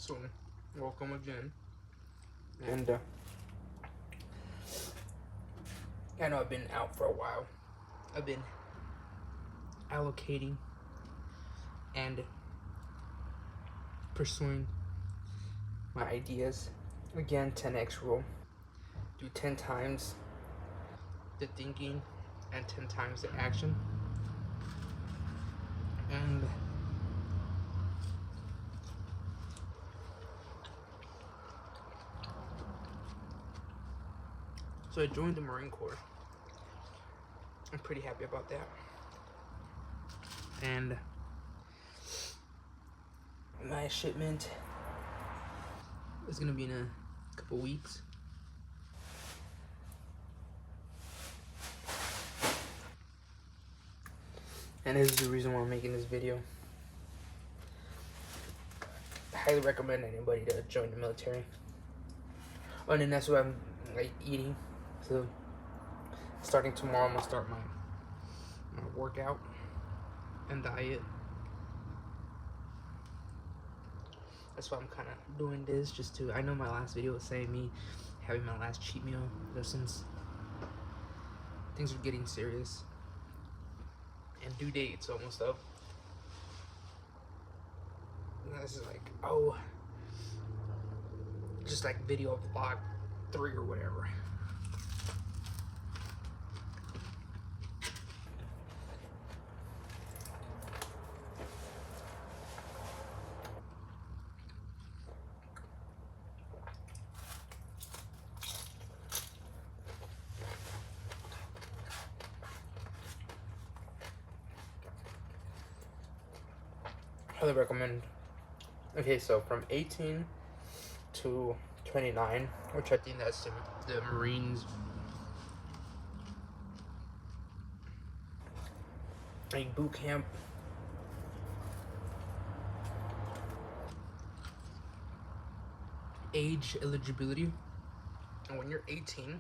So, welcome again. And I know I've been out for a while. I've been allocating and pursuing my ideas. Again, 10x rule. Do 10 times the thinking and 10 times the action. And so I joined the Marine Corps. I'm pretty happy about that. And my shipment is gonna be in a couple weeks. And this is the reason why I'm making this video. I highly recommend anybody to join the military. Oh, and then that's what I'm like eating. So starting tomorrow, I'm gonna start my workout and diet. That's why I'm kind of doing this, just to, I know my last video was saying me having my last cheat meal, but since things are getting serious and due date's almost up, and this is like, oh, just like video of vlog 3 or whatever. Highly recommend. Okay, so from 18 to 29, which I think that's the Marines like boot camp. Age eligibility. And when you're 18,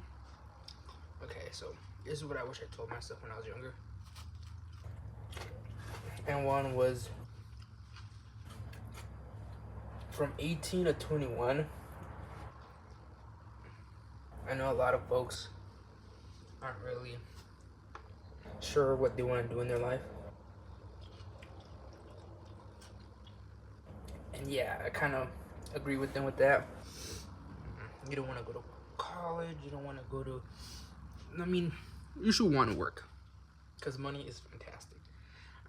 okay, so this is what I wish I told myself when I was younger. And one was from 18 to 21. I know a lot of folks aren't really sure what they want to do in their life. And yeah, I kind of agree with them with that. You don't want to go to college. You don't want to go to... I mean, you should want to work, because money is fantastic.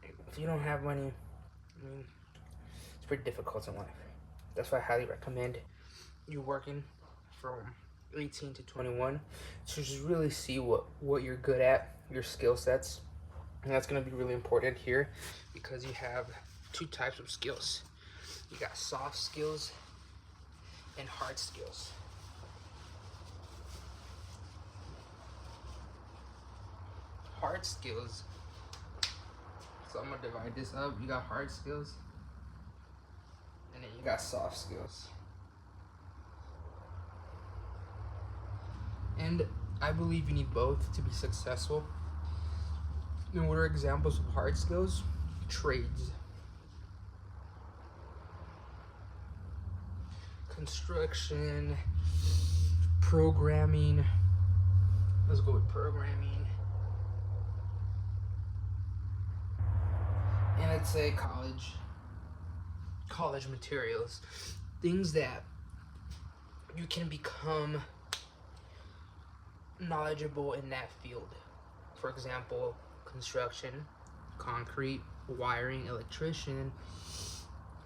If you don't have money, I mean, it's pretty difficult in life. That's why I highly recommend you working from 18 to 21 to just really see what you're good at, your skill sets. And that's going to be really important here, because you have 2 types of skills. You got soft skills and hard skills. Hard skills, so I'm going to divide this up. You got hard skills, and then you got soft skills. And I believe you need both to be successful. And what are examples of hard skills? Trades, construction, programming. Let's go with programming. And let's say college materials, things that you can become knowledgeable in that field. For example, construction, concrete, wiring, electrician,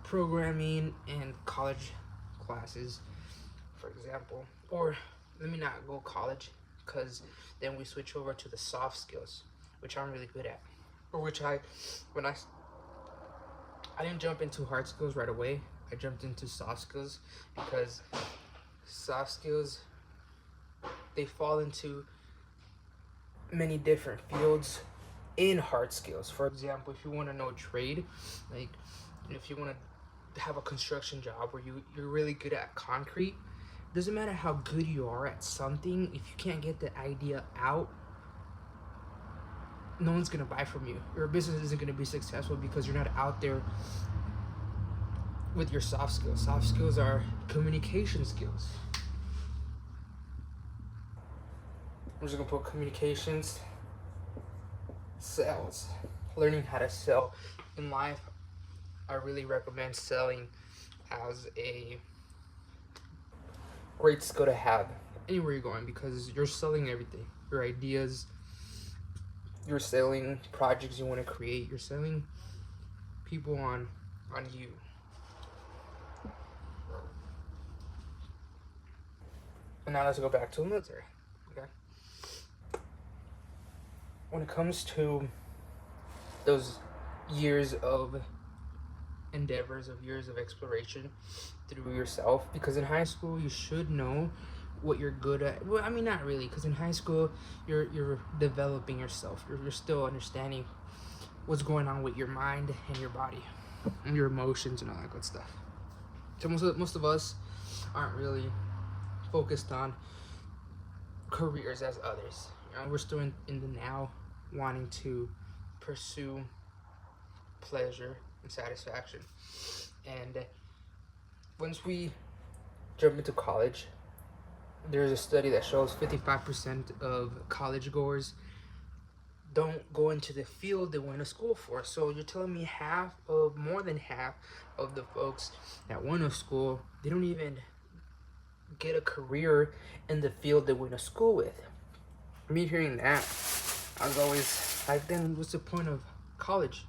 programming, and college classes, for example. Or let me not go college, because then we switch over to the soft skills, which I'm really good at, or which I didn't jump into hard skills right away. I jumped into soft skills, because soft skills, they fall into many different fields in hard skills. For example, if you want to know trade, like if you want to have a construction job where you're really good at concrete, doesn't matter how good you are at something, if you can't get the idea out, no one's gonna buy from you. Your business isn't gonna be successful because you're not out there with your soft skills. Soft skills are communication skills. I'm just gonna put communications, sales, learning how to sell. In life, I really recommend selling as a great skill to have anywhere you're going, because you're selling everything. Your ideas, you're selling projects you want to create, you're selling people on you. And now let's go back to the military. Okay. When it comes to those years of endeavors, of years of exploration through yourself, because in high school you should know what you're good at. Well, I mean, not really, because in high school you're developing yourself. You're still understanding what's going on with your mind and your body and your emotions and all that good stuff. So most of us aren't really focused on careers as others. You know, we're still in the now, wanting to pursue pleasure and satisfaction. And once we jump into college, there's a study that shows 55% of college goers don't go into the field they went to school for. So you're telling me more than half of the folks that went to school, they don't even get a career in the field they went to school with. Me hearing that, I was always like, then what's the point of college?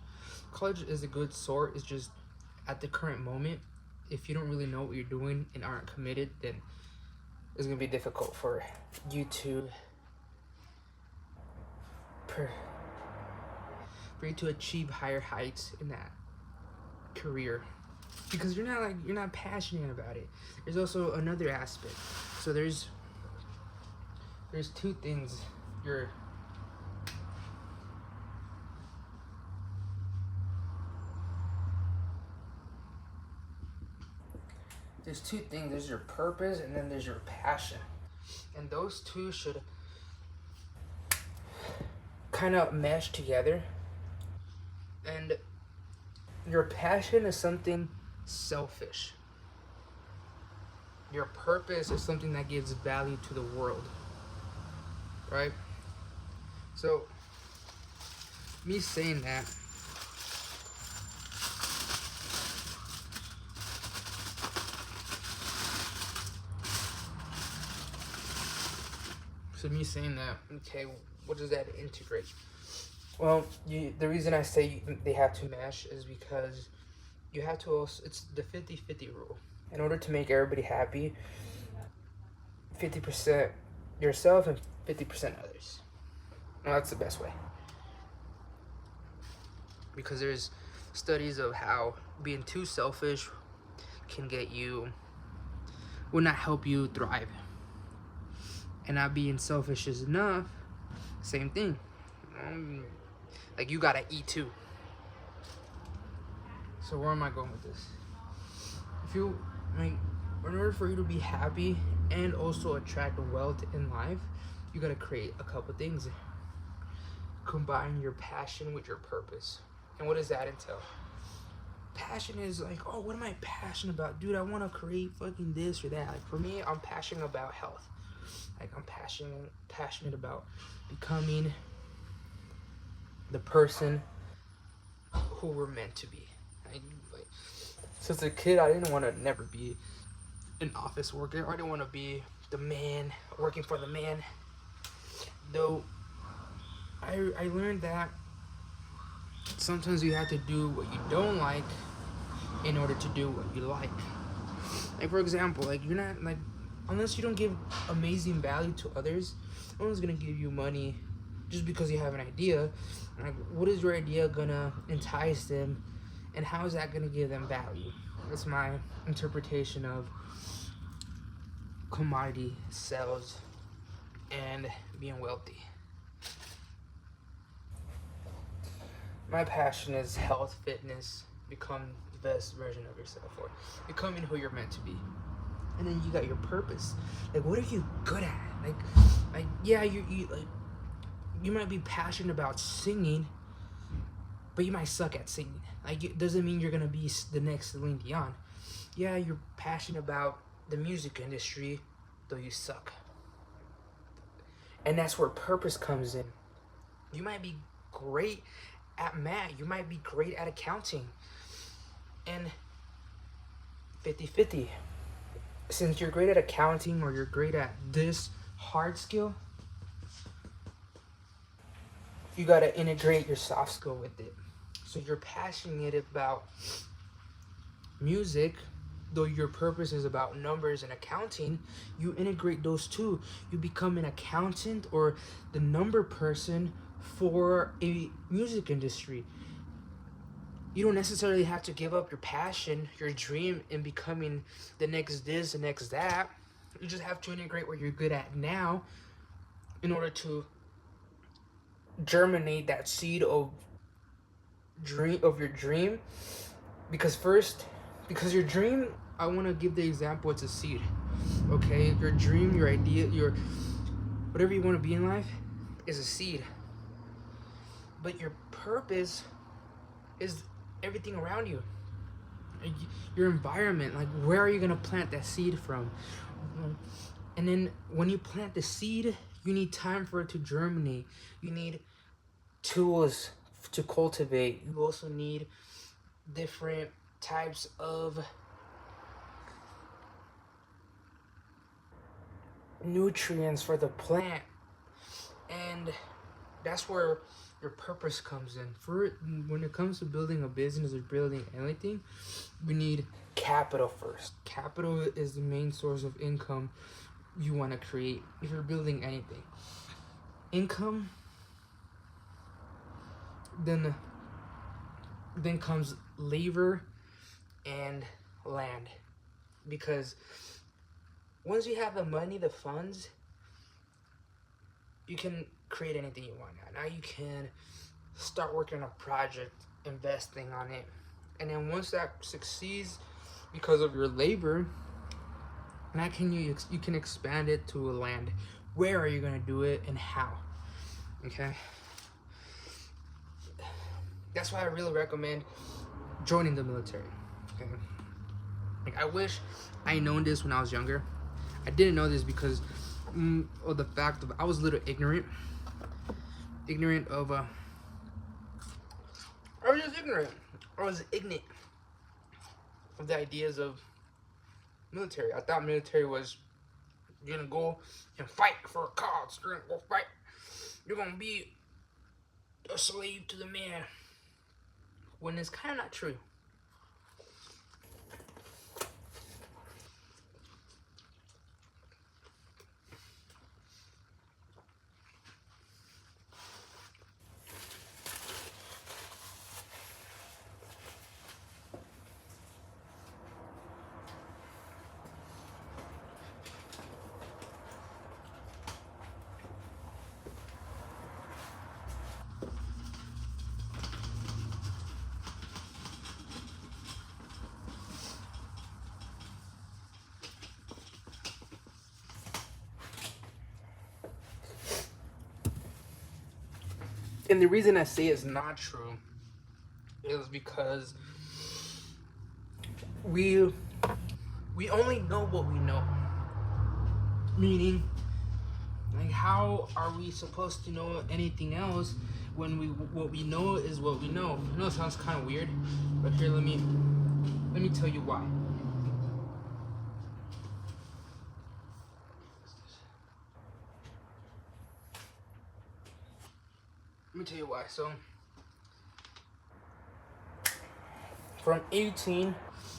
College is a good sort. It's just at the current moment, if you don't really know what you're doing and aren't committed, then it's gonna be difficult for you to achieve higher heights in that career, because you're not passionate about it. There's also another aspect. So there's two things. There's two things. There's your purpose and then there's your passion. And those two should kind of mesh together. And your passion is something selfish. Your purpose is something that gives value to the world. Right? So, me saying that, okay, what does that integrate? Well, the reason I say they have to mesh is because you have to also, it's the 50-50 rule. In order to make everybody happy, 50% yourself and 50% others. Well, that's the best way. Because there's studies of how being too selfish can will not help you thrive. And not being selfish is enough, same thing. Like, you gotta eat too. So where am I going with this? In order for you to be happy and also attract wealth in life, you gotta create a couple things. Combine your passion with your purpose. And what does that entail? Passion is like, oh, what am I passionate about? Dude, I want to create fucking this or that. Like, for me, I'm passionate about health. Like, I'm passionate about becoming the person who we're meant to be. Since a kid, I didn't want to never be an office worker. I didn't want to be the man, working for the man. Though, I learned that sometimes you have to do what you don't like in order to do what you like. Like, for example, like, you're not, like, unless you don't give amazing value to others, no one's gonna give you money just because you have an idea. Like, what is your idea gonna entice them, and how is that gonna give them value? That's my interpretation of commodity sales and being wealthy. My passion is health, fitness, become the best version of yourself, or becoming who you're meant to be. And then you got your purpose. Like, what are you good at? Like, yeah, you might be passionate about singing, but you might suck at singing. Like, it doesn't mean you're gonna be the next Celine Dion. Yeah, you're passionate about the music industry, though you suck. And that's where purpose comes in. You might be great at math, you might be great at accounting, and 50-50. Since you're great at accounting or you're great at this hard skill, you got to integrate your soft skill with it. So you're passionate about music, though your purpose is about numbers and accounting. You integrate those two. You become an accountant or the number person for a music industry. You don't necessarily have to give up your passion, your dream in becoming the next this, the next that. You just have to integrate what you're good at now in order to germinate that seed of your dream. Because your dream, I want to give the example, it's a seed. Okay, your dream, your idea, your whatever you want to be in life is a seed. But your purpose is everything around you, your environment. Like, where are you gonna plant that seed from? And then when you plant the seed, you need time for it to germinate. You need tools to cultivate. You also need different types of nutrients for the plant, and that's where your purpose comes in. When it comes to building a business or building anything, we need capital first. Capital is the main source of income you want to create if you're building anything. Income, then comes labor and land, because once you have the money, the funds, you can create anything you want. Now you can start working on a project, investing on it, and then once that succeeds because of your labor, now you can expand it to a land. Where are you going to do it and how? Okay, that's why I really recommend joining the military. Okay, like, I wish I known this when I was younger. I didn't know this because of the fact of I was a little ignorant of I was just ignorant. I was ignorant of the ideas of military. I thought military was, you're gonna go and fight for a cause. You're gonna go fight. You're gonna be a slave to the man. When it's kind of not true. And the reason I say it's not true is because we only know what we know. Meaning, like, how are we supposed to know anything else when what we know is what we know? I know it sounds kind of weird, but here, let me tell you why. Let me tell you why. So, from 18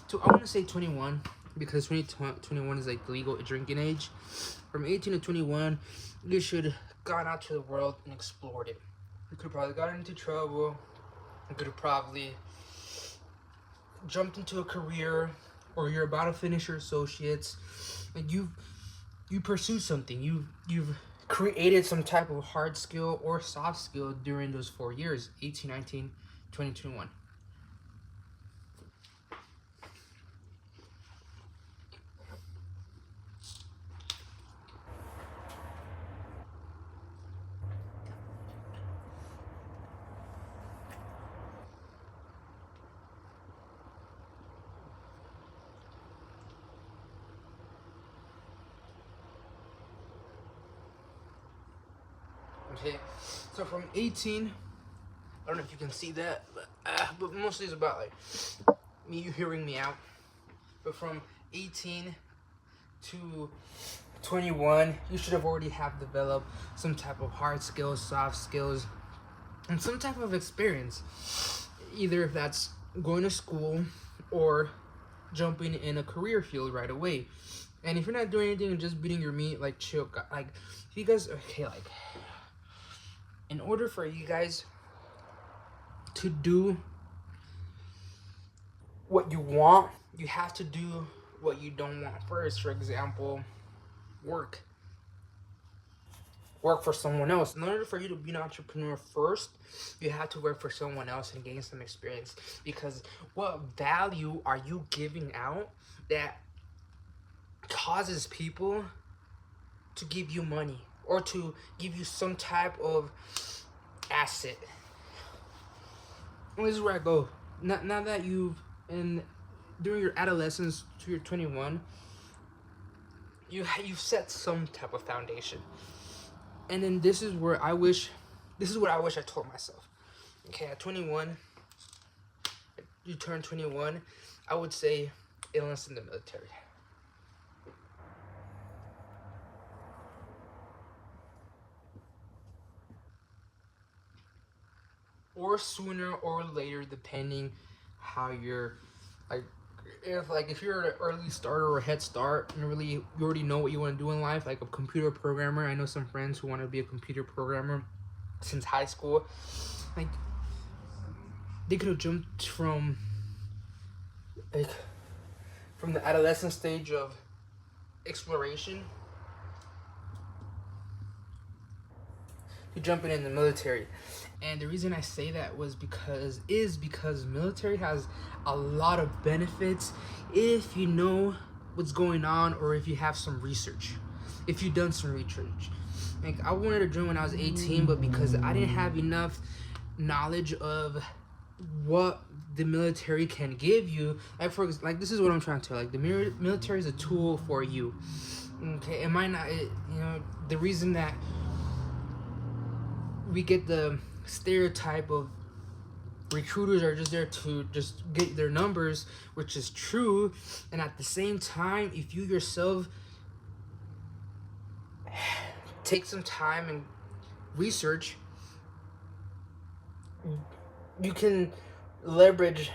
to, I want to say 21, because 21 is like the legal drinking age. From 18 to 21, you should have gone out to the world and explored it. You could have probably gotten into trouble. You could have probably jumped into a career, or you're about to finish your associates, and you pursued something. You've created some type of hard skill or soft skill during those 4 years, 18, 19, 20, 21. Okay, so from 18, I don't know if you can see that, but mostly it's about like me hearing me out. But from 18 to 21, you should have already have developed some type of hard skills, soft skills, and some type of experience. Either if that's going to school or jumping in a career field right away. And if you're not doing anything and just beating your meat, like chill, like if you guys, okay, like in order for you guys to do what you want, you have to do what you don't want first. For example, work for someone else. In order for you to be an entrepreneur first, you have to work for someone else and gain some experience. Because what value are you giving out that causes people to give you money or to give you some type of asset? And this is where I go. Now that you've, and during your adolescence to your 21, you've set some type of foundation. And then this is what I wish I told myself. Okay, at 21, you turn 21, I would say enlist in the military. Or sooner or later, depending how you're, like, if you're an early starter or a head start and really you already know what you want to do in life, like a computer programmer. I know some friends who want to be a computer programmer since high school. Like, they could have jumped from the adolescent stage of exploration to jumping in the military. And the reason I say that is because military has a lot of benefits if you know what's going on, or if you have some research, if you've done some research. Like, I wanted to join when I was 18, but because I didn't have enough knowledge of what the military can give you, like this is what I'm trying to tell. Like, the military is a tool for you. Okay, it might not, the reason that we get the stereotype of recruiters are just there to just get their numbers, which is true. And at the same time, if you yourself take some time and research, you can leverage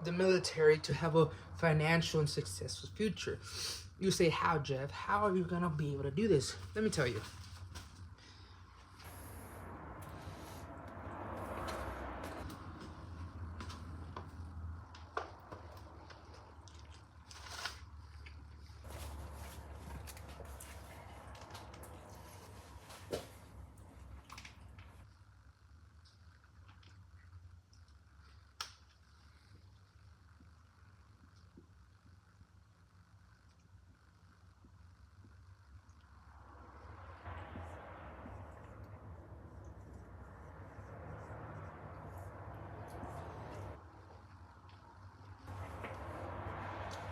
the military to have a financial and successful future. You say, how, Jeff? How are you gonna be able to do this? Let me tell you.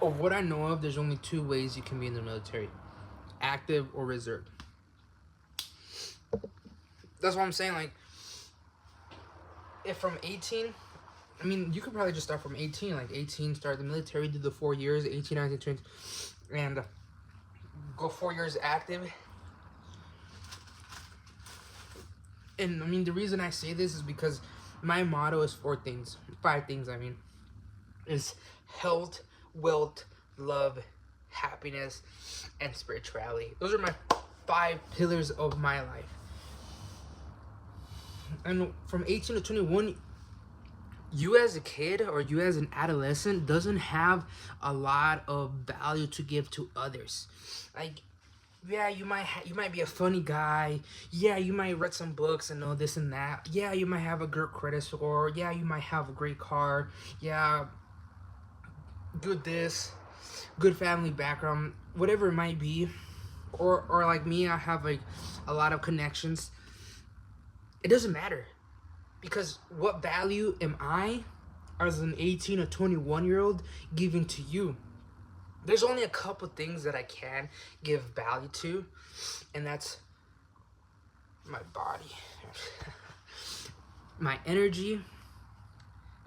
Of what I know of, there's only two ways you can be in the military: active or reserve. That's what I'm saying. Like, if from 18, I mean, you could probably just start from 18. Like, 18, start the military, do the 4 years, 18, 19, 20, and go 4 years active. And I mean, the reason I say this is because my motto is 5 things, I mean, is health, wealth, love, happiness, and spirituality. Those are my 5 pillars of my life. And from 18 to 21, you as a kid or you as an adolescent doesn't have a lot of value to give to others. Like, yeah, you might be a funny guy. Yeah, you might read some books and know this and that. Yeah, you might have a good credit score. Yeah, you might have a great car. Yeah, good this, good family background, whatever it might be. Or like me, I have like a lot of connections. It doesn't matter, because what value am I as an 18 or 21-year-old giving to you? There's only a couple things that I can give value to, and that's my body, my energy,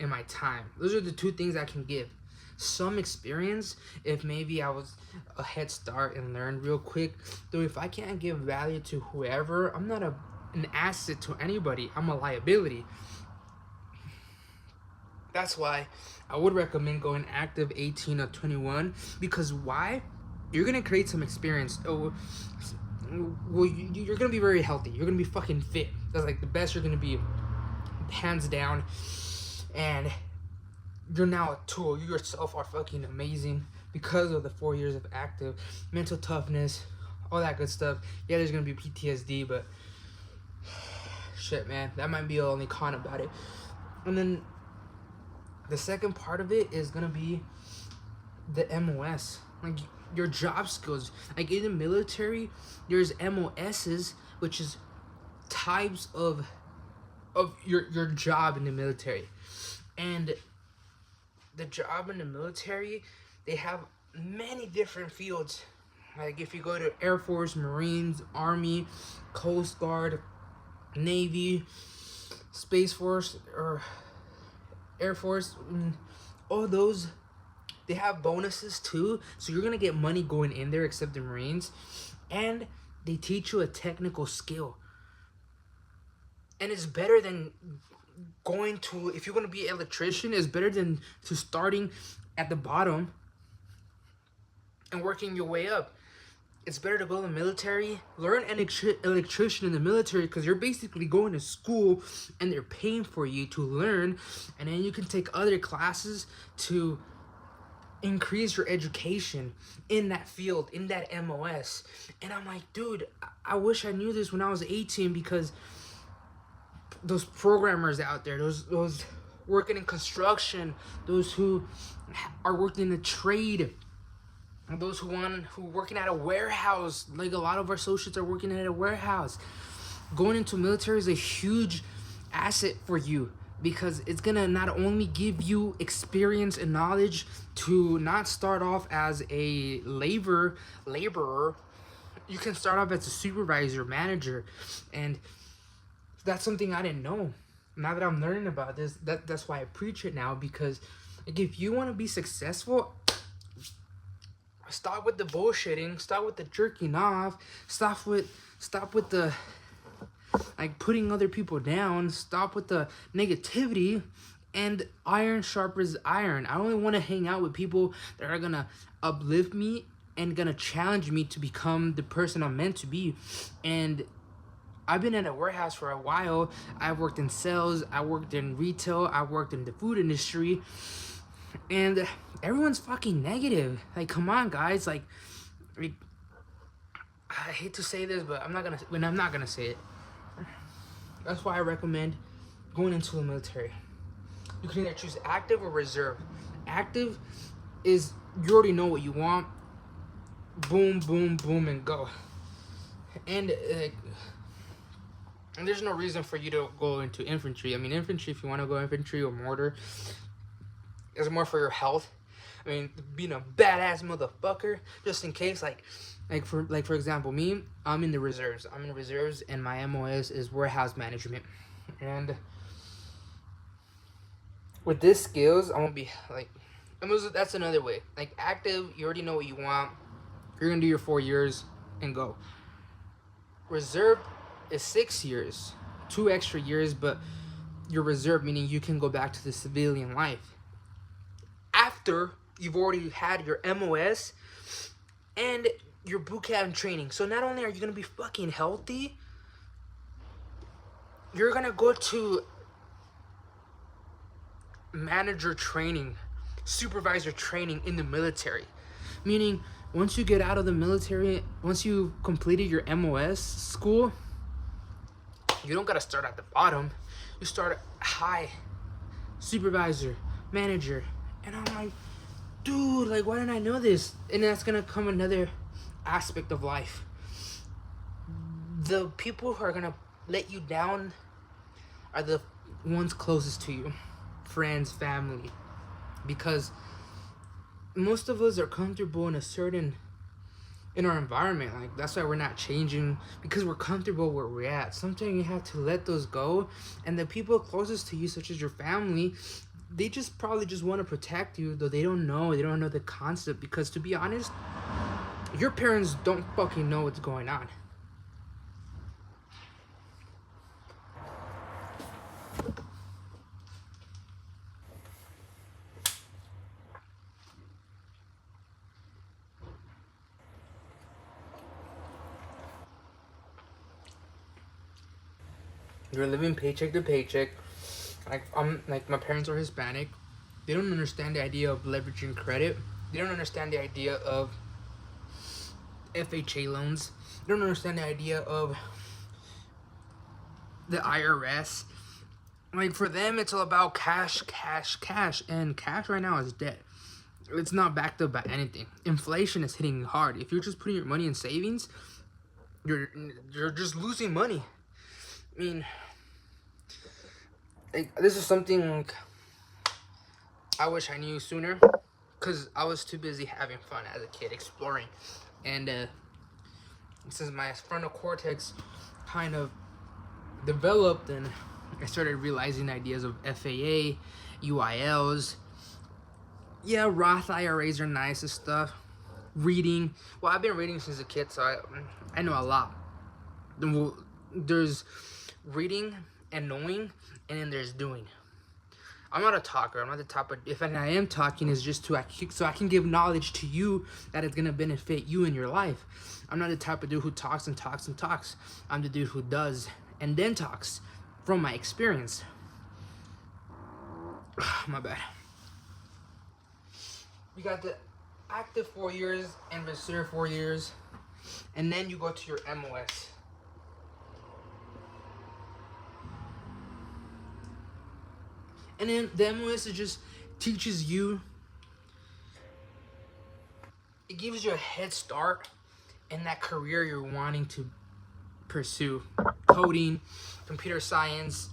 and my time. Those are the two things I can give. Some experience, if maybe I was a head start and learned real quick. Though if I can't give value to whoever, I'm not an asset to anybody. I'm a liability. That's why I would recommend going active 18 or 21. Because why? You're gonna create some experience. Well, you're gonna be very healthy. You're gonna be fucking fit. That's like the best you're gonna be, hands down. And you're now a tool. You yourself are fucking amazing because of the 4 years of active, mental toughness, all that good stuff. Yeah, there's gonna be PTSD, but shit, man, that might be the only con about it. And then the second part of it is gonna be the MOS, like your job skills. Like in the military, there's MOSs, which is types of your job in the military. And the job in the military, they have many different fields. Like if you go to Air Force, Marines, Army, Coast Guard, Navy, Space Force, or Air Force, all those, they have bonuses too. So you're gonna get money going in there, except the Marines. And they teach you a technical skill. And it's better than going to, if you're going to be an electrician, it's better than to starting at the bottom and working your way up. It's better to go to the military, learn an electrician in the military, because you're basically going to school and they're paying for you to learn, and then you can take other classes to increase your education in that field, in that MOS. And I'm like, dude, I wish I knew this when I was 18, because those programmers out there, those working in construction, those who are working in a trade, those who working at a warehouse, like a lot of our associates are working at a warehouse. Going into military is a huge asset for you, because it's gonna not only give you experience and knowledge to not start off as a laborer. You can start off as a supervisor, manager, and that's something I didn't know. Now that I'm learning about this, that's why I preach it now. Because like, if you want to be successful, stop with the bullshitting, stop with the jerking off, stop with the like putting other people down, stop with the negativity, and iron sharpens iron. I only want to hang out with people that are gonna uplift me and gonna challenge me to become the person I'm meant to be. And I've been at a warehouse for a while. I've worked in sales, I worked in retail, I worked in the food industry, and everyone's fucking negative. Like, come on, guys. Like I hate to say this, but I'm not gonna say it. That's why I recommend going into the military. You can either choose active or reserve. Active is you already know what you want. Boom, boom, boom, and go. And there's no reason for you to go into infantry. I mean, infantry, if you want to go infantry or mortar, is more for your health. I mean, being a badass motherfucker, just in case, like for example, me, I'm in the reserves. I'm in the reserves, and my MOS is warehouse management. And with this skills, I'm gonna be like, that's another way. Like active, you already know what you want. You're gonna do your 4 years and go. Reserve is 6 years, 2 extra years, but you're reserved, meaning you can go back to the civilian life after you've already had your MOS and your boot camp training. So not only are you gonna be fucking healthy, you're gonna go to manager training, supervisor training in the military, meaning once you get out of the military, once you completed your MOS school, you don't gotta start at the bottom. You start high, supervisor, manager. And I'm like, dude, like, why didn't I know this? And that's gonna come another aspect of life. The people who are gonna let you down are the ones closest to you, friends, family. Because most of us are comfortable in a certain in our environment. Like, that's why we're not changing, because we're comfortable where we're at. Sometimes you have to let those go, and the people closest to you, such as your family, they just probably just want to protect you, though they don't know the concept. Because to be honest, your parents don't fucking know what's going on. You're living paycheck to paycheck. Like my parents are Hispanic. They don't understand the idea of leveraging credit. They don't understand the idea of FHA loans. They don't understand the idea of the IRS. Like, for them, it's all about cash, cash, cash, and cash right now is dead. It's not backed up by anything. Inflation is hitting hard. If you're just putting your money in savings, you're just losing money. I mean, like, this is something I wish I knew sooner, because I was too busy having fun as a kid, exploring. And since my frontal cortex kind of developed, and I started realizing ideas of FAA, UILs. Yeah, Roth IRAs are nice and stuff. Reading. Well, I've been reading since a kid, so I know a lot. There's reading and knowing, and then there's doing. I'm not a talker. I'm not the type of, if I am talking, is just so I can give knowledge to you that is gonna benefit you in your life. I'm not the type of dude who talks and talks and talks. I'm the dude who does and then talks from my experience. My bad. You got the active 4 years and reserve 4 years, and then you go to your MOS. And then the MOS, it just teaches you, it gives you a head start in that career you're wanting to pursue. Coding, computer science,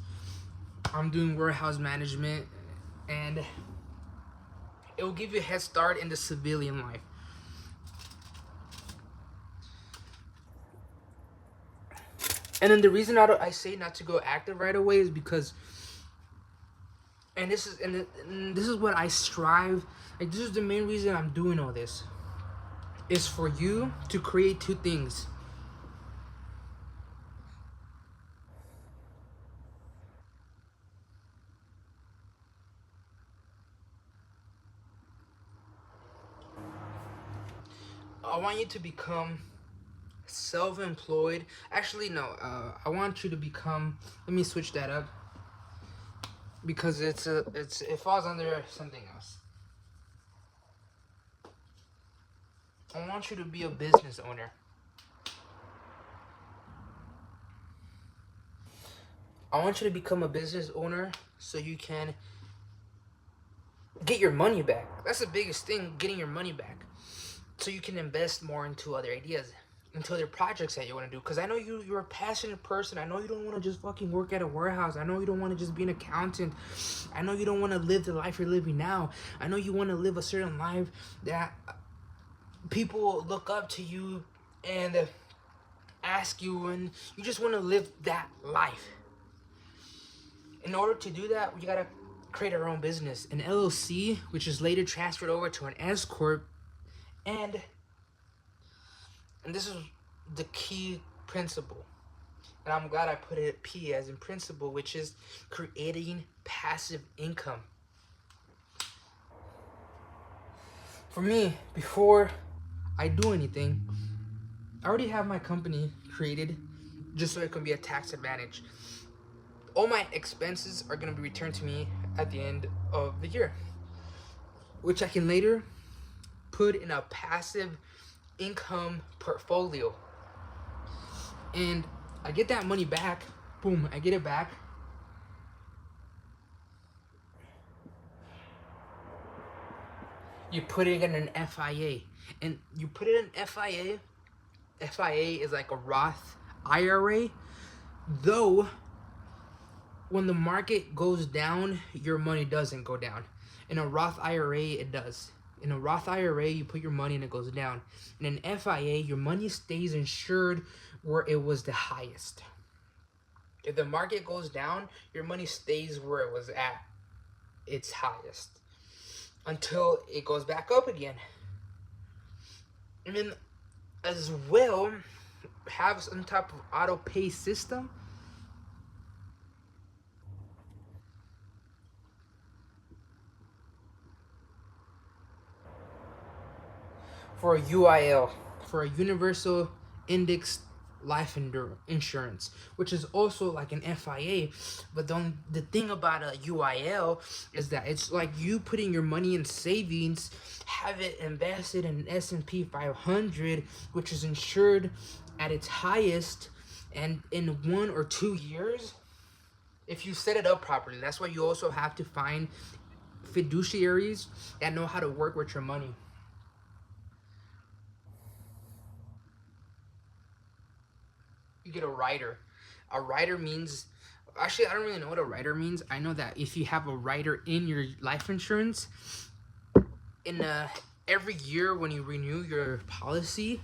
I'm doing warehouse management, and it will give you a head start in the civilian life. And then the reason I say not to go active right away is because, and this is what I strive, like, this is the main reason I'm doing all this, is for you to create two things. I want you to become self-employed. Actually, no. I want you to become. Let me switch that up, because it falls under something else. I want you to be a business owner. I want you to become a business owner so you can get your money back. That's the biggest thing, getting your money back. So you can invest more into other ideas, into other projects that you want to do. Because I know you're a passionate person. I know you don't want to just fucking work at a warehouse. I know you don't want to just be an accountant. I know you don't want to live the life you're living now. I know you want to live a certain life that people look up to you and ask you, and you just want to live that life. In order to do that, you gotta create our own business, an LLC, which is later transferred over to an S corp, and this is the key principle, and I'm glad I put it P as in principle, which is creating passive income. For me, before I do anything, I already have my company created just so it can be a tax advantage. All my expenses are going to be returned to me at the end of the year, which I can later put in a passive income portfolio. And I get that money back. Boom, I get it back. You put it in an FIA. And you put it in FIA. FIA is like a Roth IRA. Though, when the market goes down, your money doesn't go down. In a Roth IRA, it does. In a Roth IRA, you put your money and it goes down. In an FIA, your money stays insured where it was the highest. If the market goes down, your money stays where it was at its highest until it goes back up again. And then as well, have some type of auto pay system. For a UIL, for a universal index life insurance, which is also like an FIA. But the thing about a UIL is that it's like you putting your money in savings, have it invested in S&P 500, which is insured at its highest, and in 1 or 2 years, if you set it up properly. That's why you also have to find fiduciaries that know how to work with your money. You get a rider. A rider means, actually, I don't really know what a rider means. I know that if you have a rider in your life insurance, every year when you renew your policy,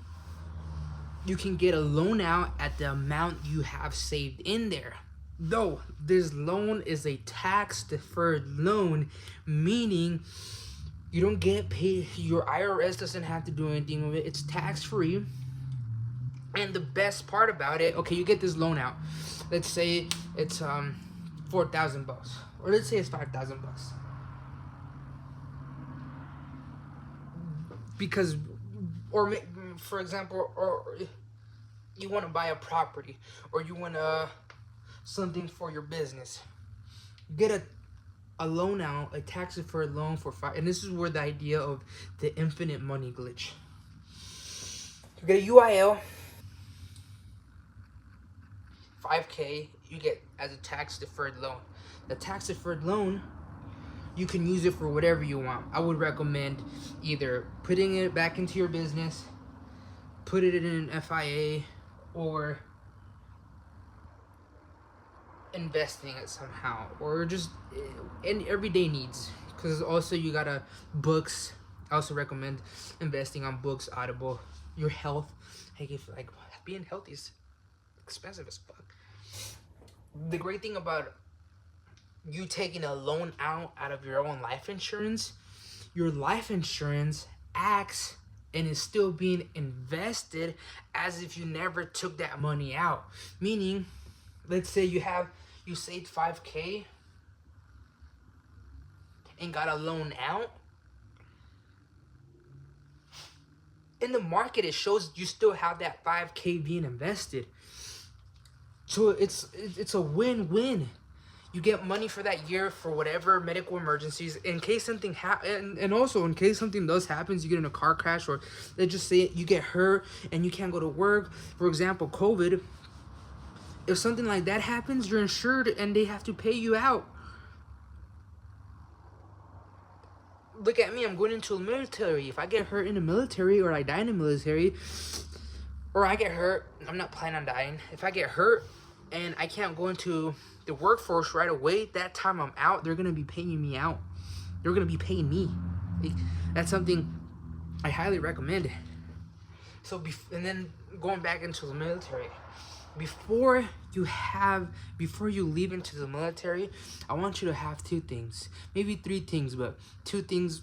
you can get a loan out at the amount you have saved in there. Though this loan is a tax deferred loan, meaning you don't get paid. Your IRS doesn't have to do anything with it. It's tax free. And the best part about it, okay, you get this loan out. Let's say it's $4,000, or let's say it's $5,000. Because, or for example, or you want to buy a property, or you want something for your business. Get a loan out, a tax deferred loan for and this is where the idea of the infinite money glitch. You get a UIL. 5K you get as a tax deferred loan. The tax deferred loan, you can use it for whatever you want. I would recommend either putting it back into your business, put it in an FIA, or investing it somehow, or just in everyday needs. Because also you gotta books. I also recommend investing on books, Audible, your health. Like being healthy is expensive as fuck. The great thing about you taking a loan out of your own life insurance, your life insurance acts and is still being invested as if you never took that money out. Meaning, let's say you saved 5K and got a loan out. In the market, it shows you still have that 5K being invested. So it's a win-win. You get money for that year for whatever medical emergencies in case something happens, and also in case something does happen, you get in a car crash, or let's just say you get hurt and you can't go to work. For example, COVID. If something like that happens, you're insured and they have to pay you out. Look at me, I'm going into the military. If I get hurt in the military, or I die in the military, or I get hurt, I'm not planning on dying. If I get hurt and I can't go into the workforce right away, that time I'm out, they're going to be paying me out. They're going to be paying me. That's something I highly recommend. So, and then going back into the military, before you leave into the military, I want you to have 2 things, maybe 3 things, but 2 things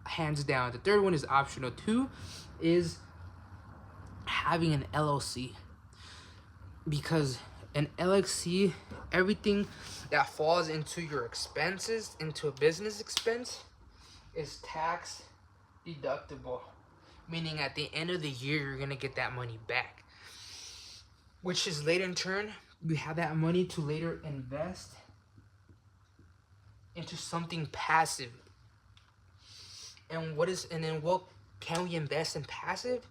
hands down. The third one is optional. 2 is having an LLC, because an LLC, everything that falls into your expenses, into a business expense, is tax deductible, meaning at the end of the year you're gonna get that money back, which is later in turn you have that money to later invest into something passive. And what can we invest in passive?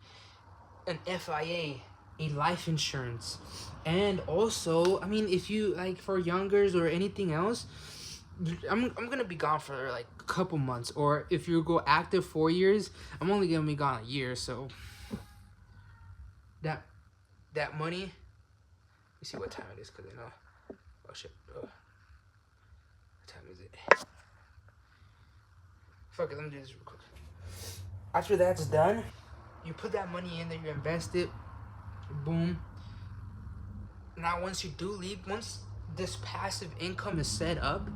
An FIA, a life insurance. And also, I mean, if you like for youngers or anything else, I'm gonna be gone for like a couple months, or if you go active 4 years, I'm only gonna be gone a year. So that money, let me see what time it is, because I know, oh shit, what time is it? Fuck it, let me do this real quick. After that's done, you put that money in there, you invest it, boom. Now once you do leave, once this passive income is set up,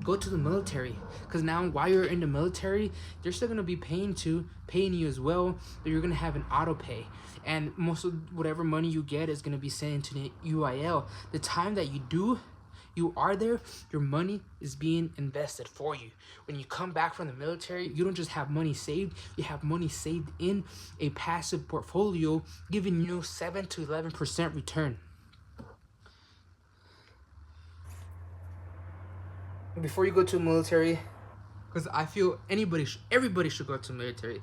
go to the military, because now while you're in the military, they're still going to be paying you as well, but you're going to have an auto pay, and most of whatever money you get is going to be sent into the UIL. The time that you are there, your money is being invested for you. When you come back from the military, you don't just have money saved, you have money saved in a passive portfolio giving you 7 to 11% return. Before you go to the military, because I feel everybody should go to the military,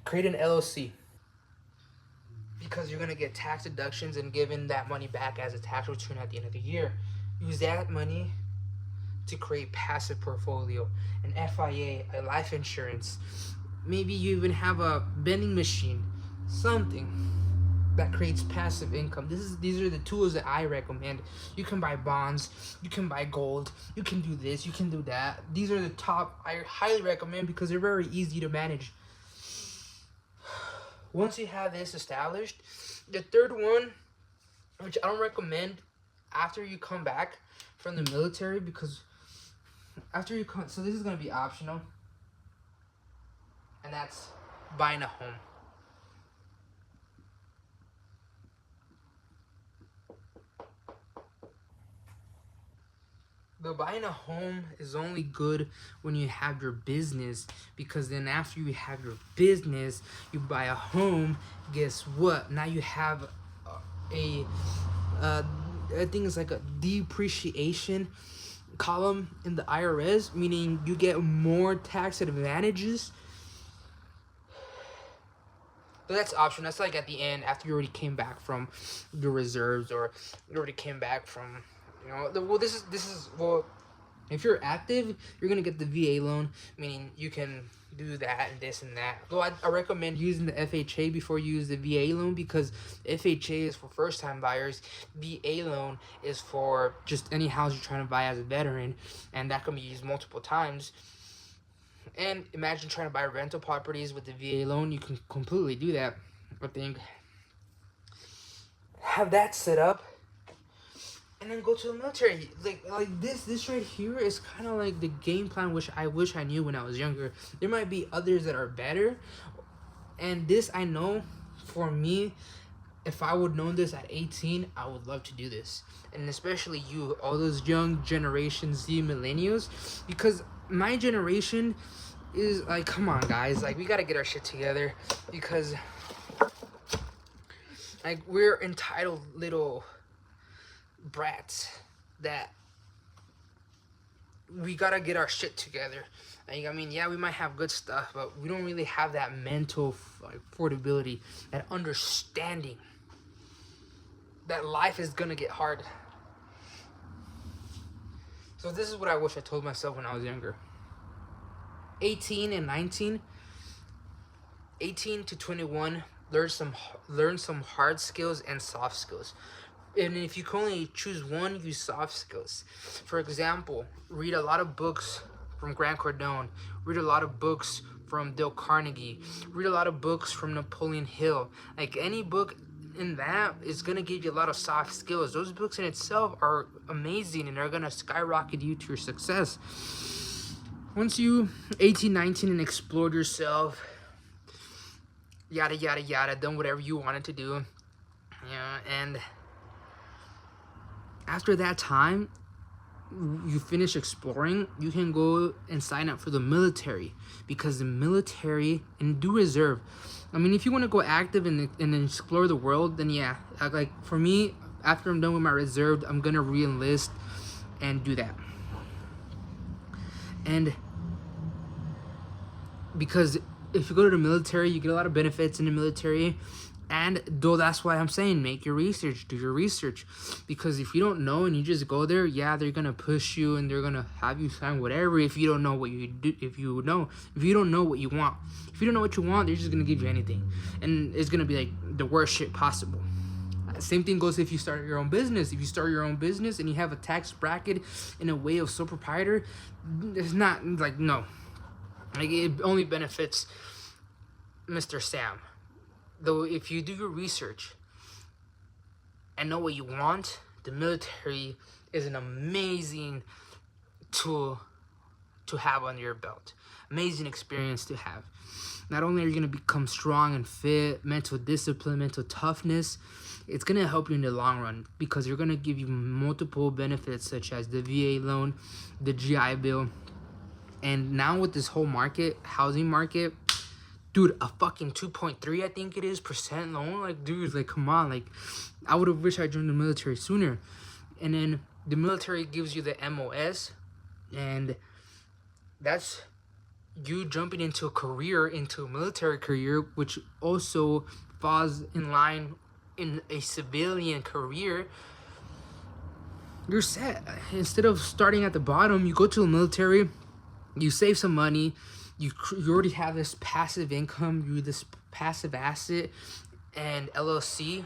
create an LLC, because you're gonna get tax deductions and given that money back as a tax return at the end of the year. Use that money to create passive portfolio, an FIA, a life insurance. Maybe you even have a vending machine, something that creates passive income. These are the tools that I recommend. You can buy bonds, you can buy gold, you can do this, you can do that. These are the top I highly recommend because they're very easy to manage. Once you have this established, the third one, which I don't recommend after you come back from the military, because after you come, so this is going to be optional, and that's buying a home. But buying a home is only good when you have your business, because then after you have your business, you buy a home, guess what? Now you have I think it's like a depreciation column in the IRS, meaning you get more tax advantages. But that's optional. That's like at the end, after you already came back from the reserves, or you already came back from, well, this is if you're active, you're gonna get the VA loan, meaning you can do that and this and that. Though I recommend using the FHA before you use the VA loan, because FHA is for first-time buyers, VA loan is for just any house you're trying to buy as a veteran, and that can be used multiple times. And imagine trying to buy rental properties with the VA loan. You can completely do that. I think have that set up, and then go to the military. Like this right here is kind of like the game plan, which I wish I knew when I was younger. There might be others that are better, and this I know for me, if I would know this at 18, I would love to do this. And especially you, all those young Generation Z millennials, because my generation is like, come on guys, like we gotta get our shit together, because like we're entitled little brats that we gotta get our shit together. Like, I mean, yeah, we might have good stuff, but we don't really have that mental affordability, that understanding that life is gonna get hard. So this is what I wish I told myself when I was younger. 18 and 19, 18 to 21, learn some hard skills and soft skills. And if you can only choose one, use soft skills. For example, read a lot of books from Grant Cardone. Read a lot of books from Dale Carnegie. Read a lot of books from Napoleon Hill. Like, any book in that is going to give you a lot of soft skills. Those books in itself are amazing, and they're going to skyrocket you to your success. Once you 18, 19 and explored yourself, yada, yada, yada, done whatever you wanted to do, and after that time, you finish exploring, you can go and sign up for the military, because the military, and do reserve. I mean, if you want to go active and explore the world, then yeah, like for me, after I'm done with my reserve, I'm gonna re-enlist and do that. And because if you go to the military, you get a lot of benefits in the military. And though that's why I'm saying, make your research, do your research. Because if you don't know and you just go there, yeah, they're gonna push you and they're gonna have you sign whatever if you don't know what you do. If you don't know what you want, they're just gonna give you anything, and it's gonna be like the worst shit possible. Same thing goes if you start your own business. If you start your own business and you have a tax bracket in a way of sole proprietor, it's not like, no. Like, it only benefits Mr. Sam. Though if you do your research and know what you want, the military is an amazing tool to have under your belt. Amazing experience to have. Not only are you going to become strong and fit, mental discipline, mental toughness, it's going to help you in the long run because you're going to give you multiple benefits such as the VA loan, the GI Bill, and now with this whole market, housing market, dude, a fucking 2.3, I think it is, percent loan. Like, dude, like, come on. Like, I would have wished I joined the military sooner. And then the military gives you the MOS, and that's you jumping into a career, into a military career, which also falls in line in a civilian career. You're set. Instead of starting at the bottom, you go to the military, you save some money, you already have this passive income, you this passive asset and LLC.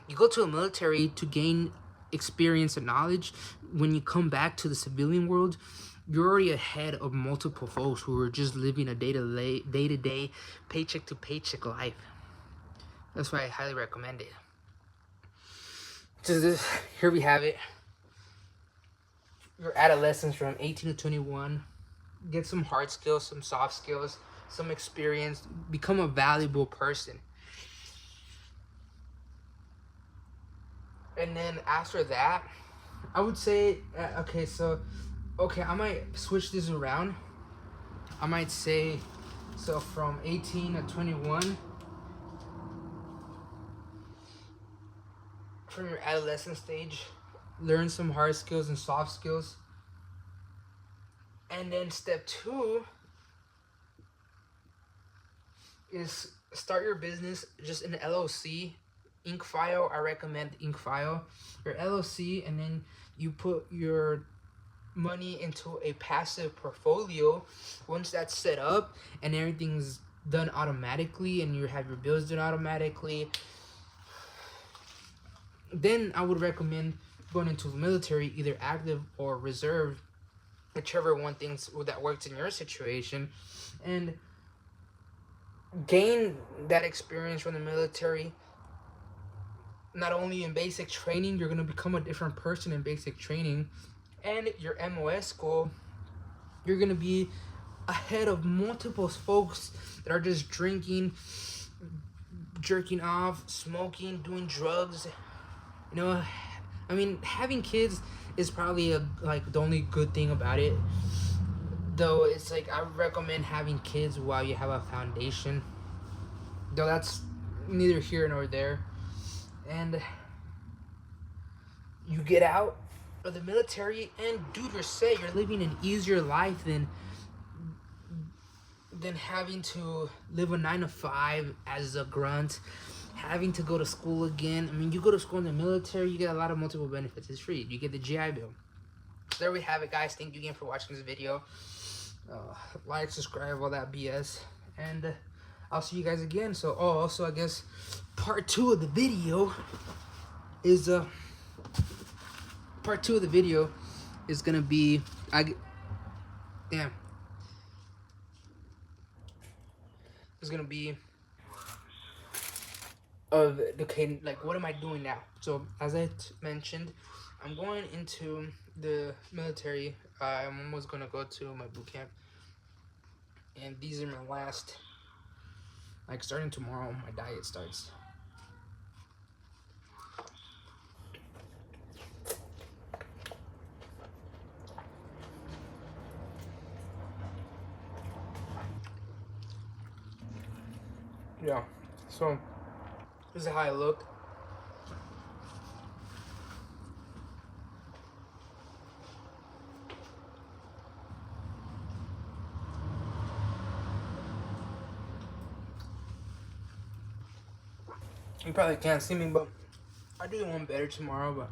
You go to the military to gain experience and knowledge. When you come back to the civilian world, you're already ahead of multiple folks who are just living a day-to-day, paycheck-to-paycheck life. That's why I highly recommend it. So here we have it. Your adolescence from 18 to 21. Get some hard skills, some soft skills, some experience. Become a valuable person. And then after that, I would say, I might switch this around. I might say, so from 18 to 21, from your adolescent stage, learn some hard skills and soft skills. And then step 2 is start your business just in LLC. InkFile, I recommend InkFile. Your LLC, and then you put your money into a passive portfolio. Once that's set up and everything's done automatically and you have your bills done automatically, then I would recommend going into the military, either active or reserve, whichever one thinks that works in your situation, and gain that experience from the military. Not only in basic training, you're going to become a different person in basic training, and your MOS school, you're going to be ahead of multiple folks that are just drinking, jerking off, smoking, doing drugs. You know, I mean, having kids is probably the only good thing about it. Though it's like, I recommend having kids while you have a foundation. Though that's neither here nor there. And you get out of the military and, dude, you're set. You're living an easier life than having to live a 9-to-5 as a grunt, having to go to school again. I mean, you go to school in the military, you get a lot of multiple benefits. It's free. You get the GI Bill. So there we have it, guys. Thank you again for watching this video. Like, subscribe, all that BS. And I'll see you guys again. So, also, I guess part 2 of the video is gonna be It's gonna be okay, like, what am I doing now? So, as I mentioned, I'm going into the military. I'm almost gonna go to my boot camp, and these are my last. Like, starting tomorrow, my diet starts. Yeah, so this is how I look. You probably can't see me, but I do one better tomorrow, but